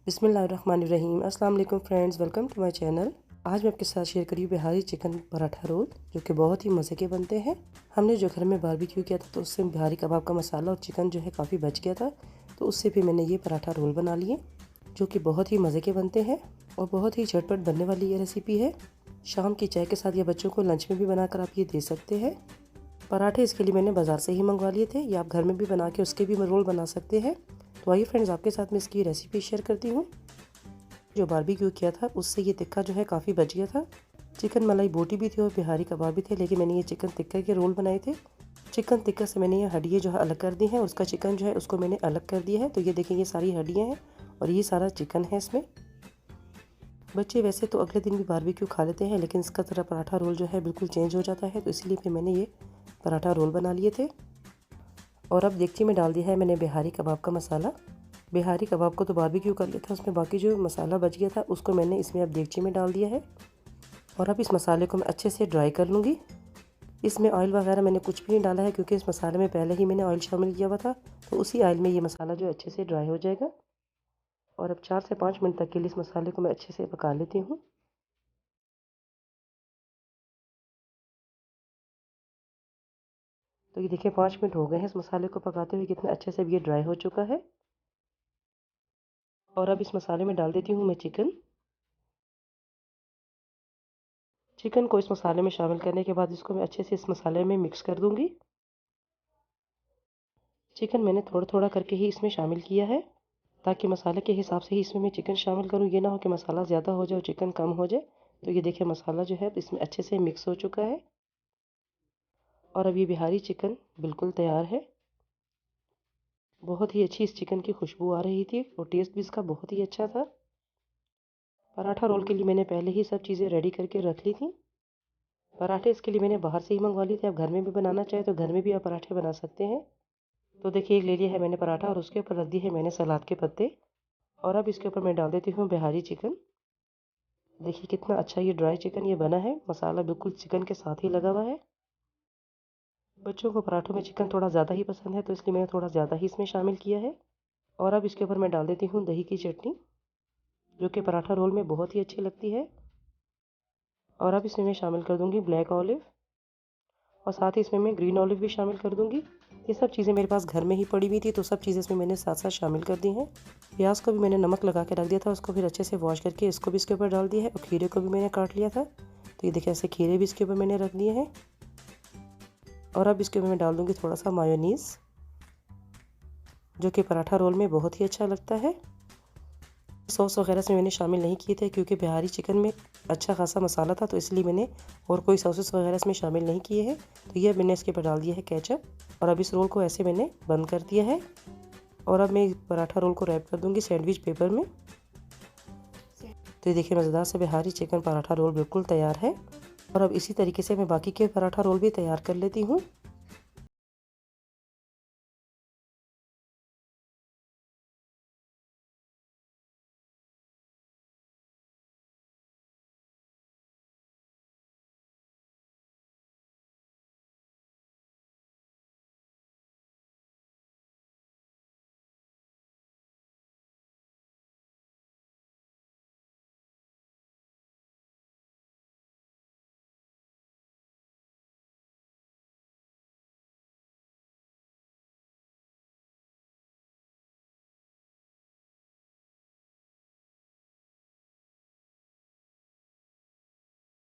बिस्मिल्लाहिर्रहमानिर्रहीम। अस्सलाम वालेकुम friends, welcome to my channel. आज मैं आपके साथ शेयर करी बिहारी चिकन पराठा रोल, जो कि बहुत ही मज़े के बनते हैं। हमने जो घर में बारबेक्यू किया था तो उससे बिहारी कबाब का मसाला और चिकन जो है काफ़ी बच गया था, तो उससे भी मैंने ये पराठा रोल बना लिए, जो कि बहुत ही मज़े के बनते हैं और बहुत ही झटपट बनने वाली ये रेसिपी है। शाम की चाय के साथ या बच्चों को लंच में भी बनाकर आप ये दे सकते हैं। पराठे इसके लिए मैंने बाज़ार से ही मंगवा लिए थे, या आप घर में भी बना के उसके भी रोल बना सकते हैं। तो आइए फ्रेंड्स, आपके साथ मैं इसकी रेसिपी शेयर करती हूँ। जो बारबेक्यू किया था उससे ये टिक्का जो है काफ़ी बच गया था। चिकन मलाई बोटी भी थी और बिहारी कबाब भी थे, लेकिन मैंने ये चिकन टिक्का के रोल बनाए थे। चिकन टिक्का से मैंने ये हड्डियाँ जो है अलग कर दी हैं, उसका चिकन जो है उसको मैंने अलग कर दिया है। तो ये देखिए, ये सारी हड्डियाँ हैं और ये सारा चिकन है इसमें। बच्चे वैसे तो अगले दिन भी बारबेक्यू खा लेते हैं, लेकिन इसका तरह पराठा रोल जो है बिल्कुल चेंज हो जाता है, तो इसलिए फिर मैंने ये पराठा रोल बना लिए थे। और अब देगची में डाल दिया है मैंने बिहारी कबाब का मसाला। बिहारी कबाब को तो बारबेक्यू कर लिया था, उसमें बाकी जो मसाला बच गया था उसको मैंने इसमें अब देगची में डाल दिया है। और अब इस मसाले को मैं अच्छे से ड्राई कर लूँगी। इसमें ऑयल वगैरह मैंने कुछ भी नहीं डाला है, क्योंकि इस मसाले में पहले ही मैंने ऑयल शामिल किया हुआ था, तो उसी ऑयल में ये मसाला जो अच्छे से ड्राई हो जाएगा। और अब 4 से 5 मिनट तक के लिए इस मसाले को मैं अच्छे से पका लेती हूँ। तो ये देखिए, 5 मिनट हो गए हैं इस मसाले को पकाते हुए, कितना अच्छे से ये ड्राई हो चुका है। और अब इस मसाले में डाल देती हूँ मैं चिकन। चिकन को इस मसाले में शामिल करने के बाद इसको मैं अच्छे से इस मसाले में मिक्स कर दूंगी। चिकन मैंने थोड़ा थोड़ा करके ही इसमें शामिल किया है, ताकि मसाले के हिसाब से ही इसमें मैं चिकन शामिल करूँ। ये ना हो कि मसाला ज़्यादा हो जाए और चिकन कम हो जाए। तो ये देखिए, मसाला जो है इसमें अच्छे से मिक्स हो चुका है और अब ये बिहारी चिकन बिल्कुल तैयार है। बहुत ही अच्छी इस चिकन की खुशबू आ रही थी और टेस्ट भी इसका बहुत ही अच्छा था। पराठा रोल के लिए मैंने पहले ही सब चीज़ें रेडी करके रख ली थी। पराठे इसके लिए मैंने बाहर से ही मंगवा लिए थे। आप घर में भी बनाना चाहे तो घर में भी आप पराठे बना सकते हैं। तो देखिए, एक ले लिया है मैंने पराठा और उसके ऊपर रख दी है मैंने सलाद के पत्ते। और अब इसके ऊपर मैं डाल देती हूँ बिहारी चिकन। देखिए कितना अच्छा ये ड्राई चिकन ये बना है, मसाला बिल्कुल चिकन के साथ ही लगा हुआ है। बच्चों को पराठों में चिकन थोड़ा ज़्यादा ही पसंद है, तो इसलिए मैंने थोड़ा ज़्यादा ही इसमें शामिल किया है। और अब इसके ऊपर मैं डाल देती हूँ दही की चटनी, जो कि पराठा रोल में बहुत ही अच्छी लगती है। और अब इसमें मैं शामिल कर दूँगी ब्लैक ऑलिव, और साथ ही इसमें मैं ग्रीन ऑलिव भी शामिल कर दूँगी। ये सब चीज़ें मेरे पास घर में ही पड़ी हुई थी, तो सब चीज़ें इसमें मैंने साथ साथ शामिल कर दी हैं। प्याज को भी मैंने नमक लगा के रख दिया था, उसको फिर अच्छे से वॉश करके इसको भी इसके ऊपर डाल दिया है। और खीरे को भी मैंने काट लिया था, तो ये देखिए ऐसे खीरे भी इसके ऊपर मैंने रख दिए हैं। और अब इसके ऊपर मैं डाल दूँगी थोड़ा सा मायोनीज़, जो कि पराठा रोल में बहुत ही अच्छा लगता है। सॉस वगैरह से मैंने शामिल नहीं किए थे, क्योंकि बिहारी चिकन में अच्छा खासा मसाला था, तो इसलिए मैंने और कोई सॉसेस वगैरह इसमें शामिल नहीं किए हैं। तो ये मैंने इसके ऊपर डाल दिया है केचप। और अब इस रोल को ऐसे मैंने बंद कर दिया है। और अब मैं पराठा रोल को रैप कर दूंगी सैंडविच पेपर में। तो ये देखिए, मज़ेदार से बिहारी चिकन पराठा रोल बिल्कुल तैयार है। और अब इसी तरीके से मैं बाकी के पराठा रोल भी तैयार कर लेती हूँ।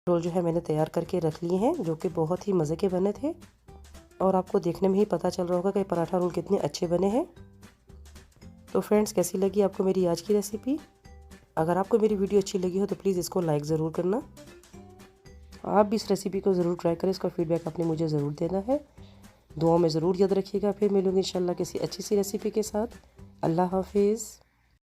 रोल जो है मैंने तैयार करके रख लिए हैं, जो कि बहुत ही मज़े के बने थे। और आपको देखने में ही पता चल रहा होगा कि पराठा रोल कितने अच्छे बने हैं। तो फ्रेंड्स, कैसी लगी आपको मेरी आज की रेसिपी? अगर आपको मेरी वीडियो अच्छी लगी हो तो प्लीज़ इसको लाइक ज़रूर करना। आप भी इस रेसिपी को ज़रूर ट्राई करें, इसका फीडबैक आपने मुझे ज़रूर देना है। दुआओं में ज़रूर याद रखिएगा। फिर मिलूंगी इंशाल्लाह किसी अच्छी सी रेसिपी के साथ। अल्लाह हाफिज़।